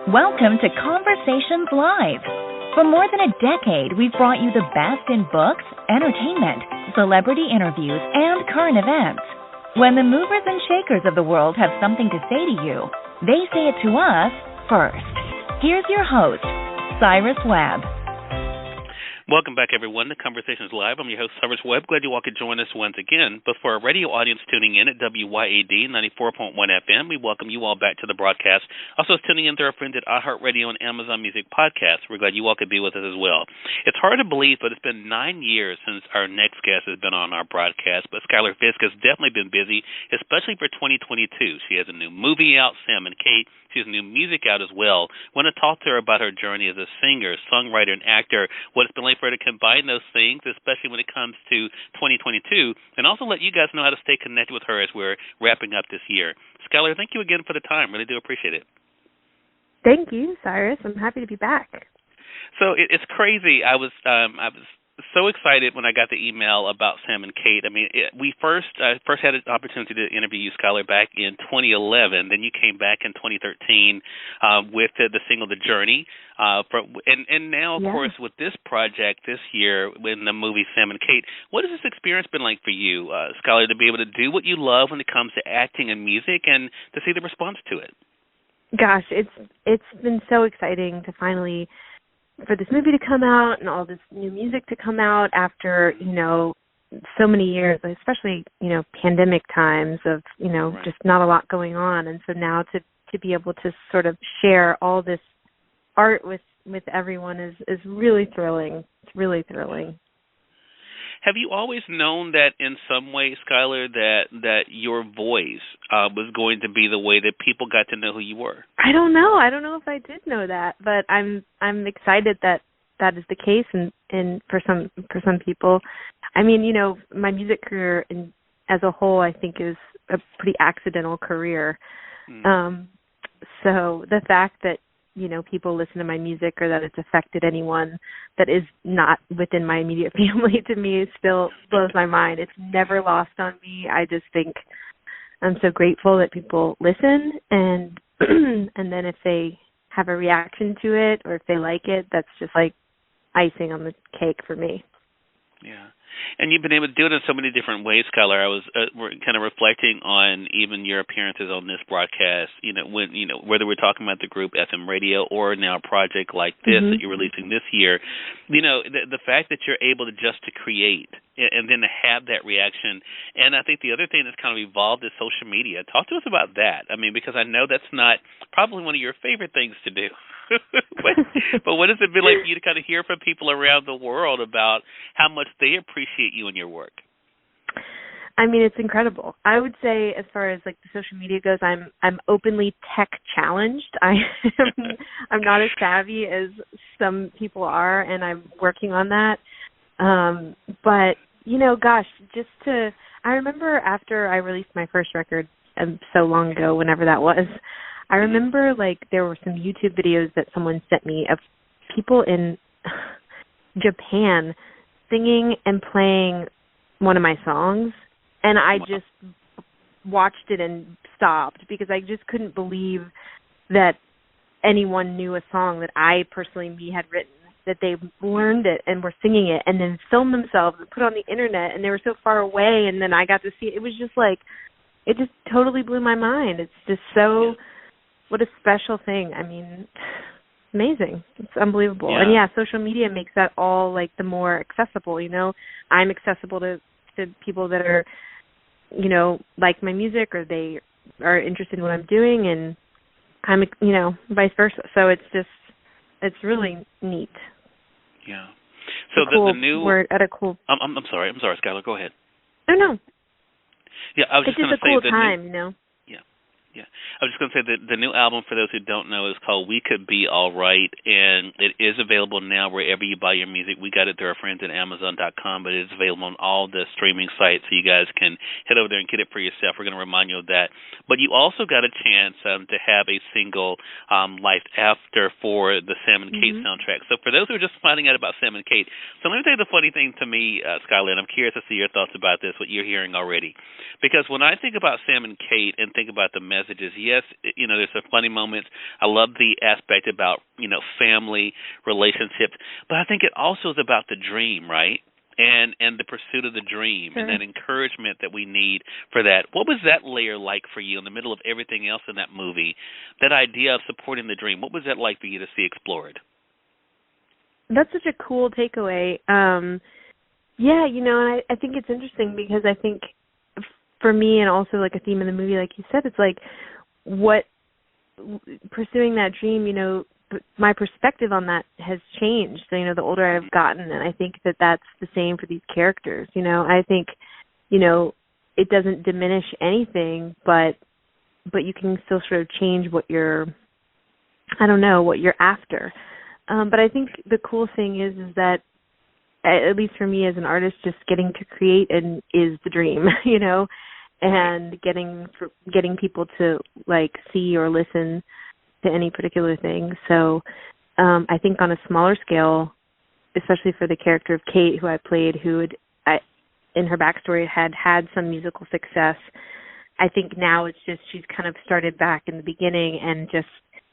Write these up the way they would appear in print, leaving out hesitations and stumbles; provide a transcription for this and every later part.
Welcome to Conversations Live. For more than a decade, we've brought you the best in books, entertainment, celebrity interviews, and current events. When the movers and shakers of the world have something to say to you, they say it to us first. Here's your host, Cyrus Webb. Welcome back, everyone, to Conversations Live. I'm your host, Cyrus Webb. Glad you all could join us once again. But for our radio audience tuning in at WYAD 94.1 FM, we welcome you all back to the broadcast. Also, tuning in to our friends at iHeartRadio and Amazon Music Podcasts. We're glad you all could be with us as well. It's hard to believe, but it's been 9 years since our next guest has been on our broadcast. But Schuyler Fisk has definitely been busy, especially for 2022. She has a new movie out, Sam and Kate. She has new music out as well. I want to talk to her about her journey as a singer, songwriter, and actor, what it's been like for her to combine those things, especially when it comes to 2022, and also let you guys know how to stay connected with her as we're wrapping up this year. Schuyler, thank you again for the time. Really do appreciate it. Thank you, Cyrus. I'm happy to be back. So it's crazy. I was so excited when I got the email about Sam and Kate. I mean, we first had an opportunity to interview you, Schuyler, back in 2011. Then you came back in 2013 with the single "The Journey," and now, of course, with this project this year in the movie Sam and Kate. What has this experience been like for you, Schuyler, to be able to do what you love when it comes to acting and music, and to see the response to it? Gosh, it's been so exciting to finally, for this movie to come out and all this new music to come out after, so many years, especially, pandemic times of, Right. just not a lot going on. And so now to be able to sort of share all this art with everyone is really thrilling. It's really thrilling. Have you always known that in some way, Schuyler, that your voice was going to be the way that people got to know who you were? I don't know. I don't know if I did know that, but I'm excited that is the case, and for some people. I mean, my music career as a whole, I think, is a pretty accidental career. So the fact that people listen to my music or that it's affected anyone that is not within my immediate family, to me, still blows my mind. It's never lost on me. I just think I'm so grateful that people listen, and and then if they have a reaction to it or if they like it, that's just like icing on the cake for me. Yeah. And you've been able to do it in so many different ways, Schuyler. I was kind of reflecting on even your appearances on this broadcast, when whether we're talking about the group FM Radio or now a project like this that you're releasing this year, the fact that you're able to create and then to have that reaction. And I think the other thing that's kind of evolved is social media. Talk to us about that. I mean, because I know that's not probably one of your favorite things to do. but what has it been like for you to kind of hear from people around the world about how much they appreciate you and your work? I mean, it's incredible. I would say, as far as like the social media goes, I'm openly tech challenged. I'm not as savvy as some people are, and I'm working on that. But I remember after I released my first record so long ago, whenever that was, I remember there were some YouTube videos that someone sent me of people in Japan singing and playing one of my songs, and I just watched it and stopped because I just couldn't believe that anyone knew a song that I personally had written, that they learned it and were singing it and then filmed themselves and put it on the internet, and they were so far away, and then I got to see it. It was just it just totally blew my mind. It's just so... What a special thing. I mean, amazing. It's unbelievable. Yeah. And yeah, social media makes that all the more accessible, I'm accessible to people that are, like my music, or they are interested in what I'm doing, and I'm, vice versa. So it's really neat. Yeah. So cool, the new... We're at a cool... I'm sorry, Schuyler, go ahead. No. Yeah, I was just going to say... It's just a cool time, Yeah, I was just going to say that the new album, for those who don't know, is called We Could Be All Right, and it is available now wherever you buy your music. We got it through our friends at Amazon.com, but it's available on all the streaming sites, so you guys can head over there and get it for yourself. We're going to remind you of that. But you also got a chance to have a single, Life After, for the Sam and Kate soundtrack. So for those who are just finding out about Sam and Kate, so let me tell you the funny thing to me, Schuyler, and I'm curious to see your thoughts about this, what you're hearing already. Because when I think about Sam and Kate and think about the message messages. Yes, there's some funny moments. I love the aspect about, family, relationships, but I think it also is about the dream, right? And the pursuit of the dream, sure. and that encouragement that we need for that. What was that layer like for you in the middle of everything else in that movie, that idea of supporting the dream? What was that like for you to see explored? That's such a cool takeaway. Yeah, and I think it's interesting because I think for me, and also like a theme in the movie, like you said, it's like pursuing that dream, my perspective on that has changed, the older I've gotten, and I think that that's the same for these characters. I think, it doesn't diminish anything, but you can still sort of change what you're after. But I think the cool thing is that, at least for me as an artist, just getting to create is the dream, and getting people to like see or listen to any particular thing. So I think on a smaller scale, especially for the character of Kate, who I played, in her backstory had some musical success, I think now it's just she's kind of started back in the beginning, and just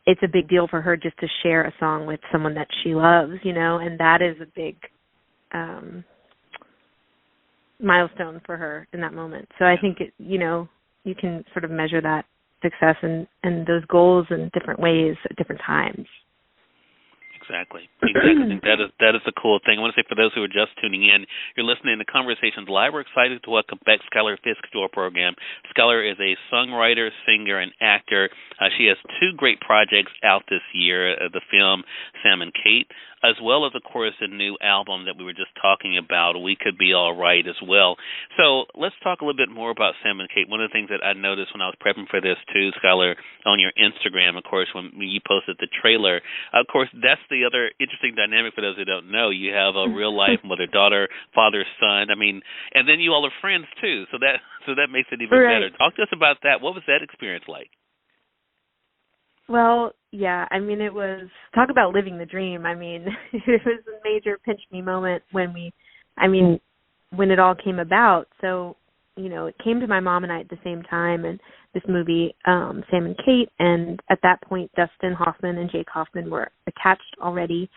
it's a big deal for her just to share a song with someone that she loves, and that is a big milestone for her in that moment. So I think you can sort of measure that success and those goals in different ways at different times. Exactly. I think that is the cool thing. I want to say, for those who are just tuning in, you're listening to Conversations Live. We're excited to welcome back Schuyler Fisk to our program. Schuyler is a songwriter, singer, and actor. She has 2 great projects out this year, the film Sam and Kate, as well as, of course, a new album that we were just talking about, We Could Be All Right, as well. So let's talk a little bit more about Sam and Kate. One of the things that I noticed when I was prepping for this, too, Schuyler, on your Instagram, of course, when you posted the trailer, of course, that's the other interesting dynamic for those who don't know. You have a real-life mother-daughter, father-son, and then you all are friends, too, so that makes it even better. Talk to us about that. What was that experience like? Well, yeah, it was, talk about living the dream. It was a major pinch me moment when it all came about. So, it came to my mom and I at the same time, and this movie, Sam and Kate, and at that point, Dustin Hoffman and Jake Hoffman were attached already,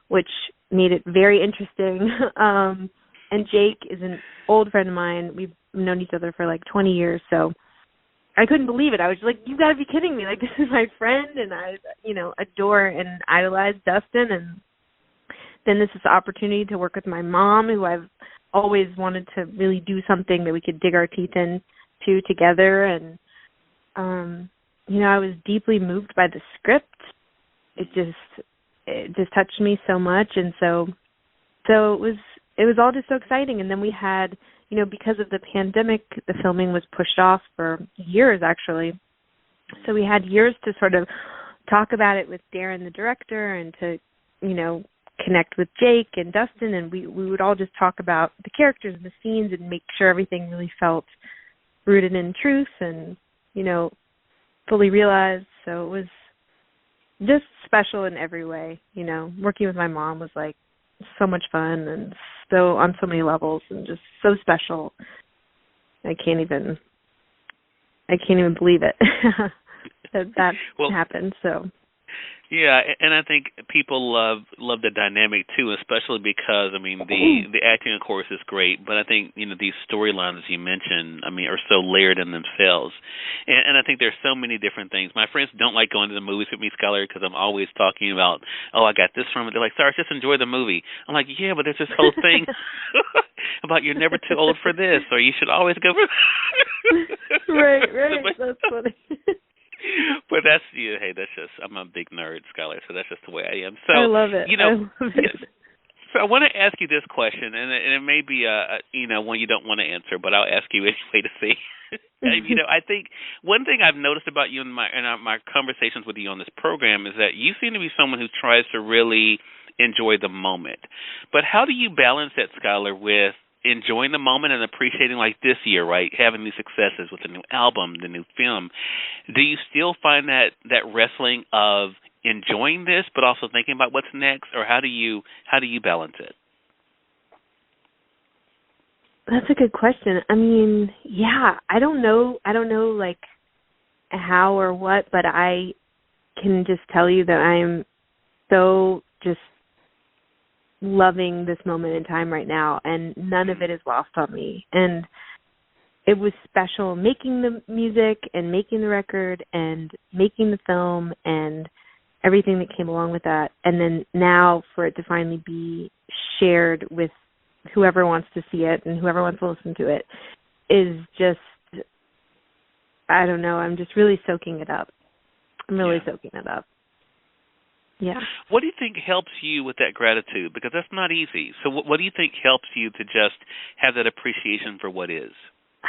which made it very interesting. And Jake is an old friend of mine. We've known each other for like 20 years, so I couldn't believe it. I was like, you got to be kidding me. Like, this is my friend, and I, adore and idolize Dustin. And then this opportunity to work with my mom, who I've always wanted to really do something that we could dig our teeth into together. And, I was deeply moved by the script. It just touched me so much. And so it was all just so exciting. And then we had, because of the pandemic, the filming was pushed off for years, actually. So we had years to sort of talk about it with Darren, the director, and to, connect with Jake and Dustin, and we would all just talk about the characters and the scenes and make sure everything really felt rooted in truth and, fully realized. So it was just special in every way. Working with my mom was like so much fun and so on so many levels and just so special. I can't even believe it that happened. So yeah, and I think people love the dynamic too, especially because the acting, of course, is great, but I think these storylines, as you mentioned, are so layered in themselves, and I think there's so many different things. My friends don't like going to the movies with me, Schuyler, because I'm always talking about, I got this from it. They're like, Cyrus, just enjoy the movie. I'm like, yeah, but there's this whole thing about you're never too old for this, or you should always go for right. That's funny. But that's just, I'm a big nerd, Schuyler, so that's just the way I am. So I love it. So I want to ask you this question, and it may be one you don't want to answer, but I'll ask you anyway to see. I think one thing I've noticed about you in my conversations with you on this program is that you seem to be someone who tries to really enjoy the moment. But how do you balance that, Schuyler, with enjoying the moment and appreciating, like this year, right, having these successes with the new album, the new film? Do you still find that wrestling of enjoying this but also thinking about what's next, or how do you balance it? That's a good question. Yeah, I don't know like how or what, but I can just tell you that I am so just loving this moment in time right now, and none of it is lost on me. And it was special making the music and making the record and making the film and everything that came along with that. And then now for it to finally be shared with whoever wants to see it and whoever wants to listen to it is just, I don't know, I'm just really soaking it up. I'm really soaking it up. Yeah. What do you think helps you with that gratitude? Because that's not easy. So what do you think helps you to just have that appreciation for what is?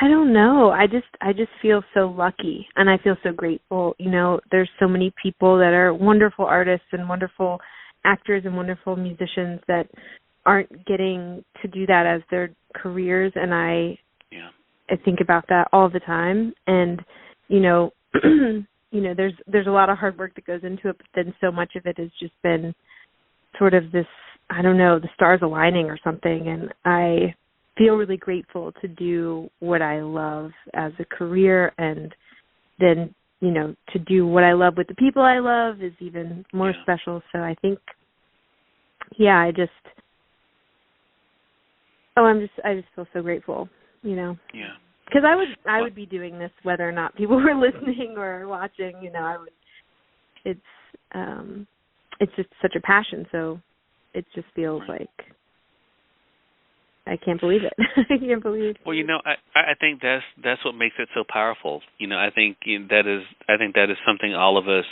I don't know. I just feel so lucky, and I feel so grateful. You know, there's so many people that are wonderful artists and wonderful actors and wonderful musicians that aren't getting to do that as their careers, and I think about that all the time. And you know, there's a lot of hard work that goes into it, but then so much of it has just been sort of this, I don't know, the stars aligning or something, and I feel really grateful to do what I love as a career, and then, you know, to do what I love with the people I love is even more special. So I think, I just feel so grateful, you know. Yeah. Because I would be doing this whether or not people were listening or watching, you know. I would. It's just such a passion, so it just feels like I can't believe it. I can't believe it. Well, you know, I think that's what makes it so powerful. You know, I think that is something all of us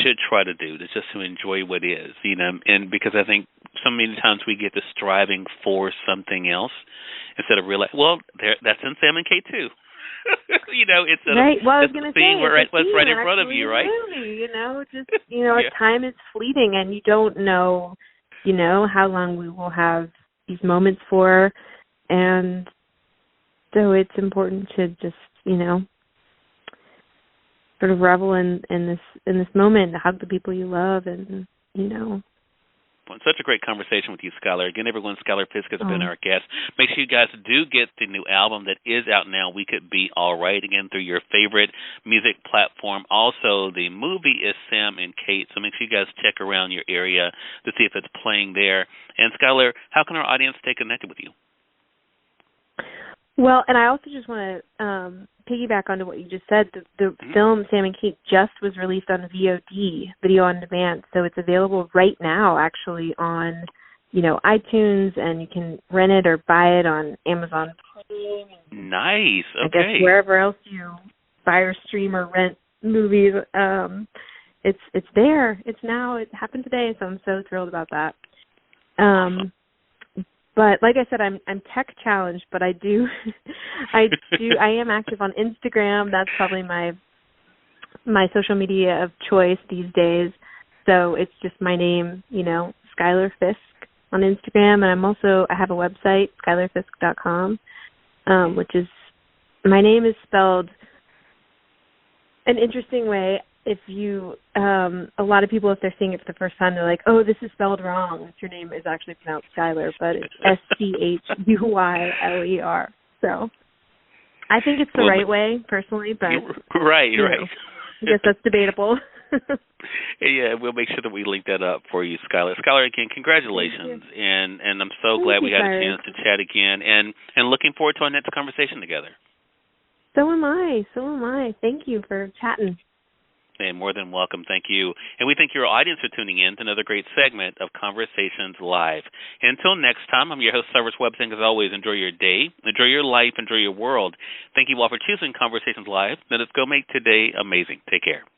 should try to do, just to enjoy what is, you know, and because I think so many times we get to striving for something else instead of realizing, well, that's in Sam and Kate too. You know, it's right. Well, I was going to say, what's right in front of you, right? Movie, you know, just time is fleeting, and you don't know, you know, how long we will have these moments for, and so it's important to just, you know, sort of revel in this moment, hug the people you love, and, you know. Well, such a great conversation with you, Schuyler. Again, everyone, Schuyler Fisk has been our guest. Make sure you guys do get the new album that is out now, We Could Be All Right, again, through your favorite music platform. Also, the movie is Sam and Kate, so make sure you guys check around your area to see if it's playing there. And, Schuyler, how can our audience stay connected with you? Well, and I also just want to piggyback onto what you just said. The film Sam and Kate just was released on VOD, video on demand, so it's available right now, actually, on, you know, iTunes, and you can rent it or buy it on Amazon Prime. Nice. Okay. I guess wherever else you buy or stream or rent movies, it's there. It's now. It happened today, so I'm so thrilled about that. But like I said, I'm tech challenged, but I am active on Instagram. That's probably my social media of choice these days. So it's just my name, you know, Schuyler Fisk on Instagram, and I have a website, schuylerfisk.com, which is, my name is spelled an interesting way. If you, a lot of people, if they're seeing it for the first time, they're like, oh, this is spelled wrong. Your name is actually pronounced Schuyler, but it's Schuyler. So I think it's the right way, personally, but right. I guess that's debatable. Yeah, we'll make sure that we link that up for you, Schuyler. Schuyler, again, congratulations, and I'm so glad we had a chance to chat again, and looking forward to our next conversation together. So am I. Thank you for chatting. And more than welcome. Thank you. And we thank your audience for tuning in to another great segment of Conversations Live. And until next time, I'm your host, Cyrus Webb, saying as always, enjoy your day, enjoy your life, enjoy your world. Thank you all for choosing Conversations Live. Let us go make today amazing. Take care.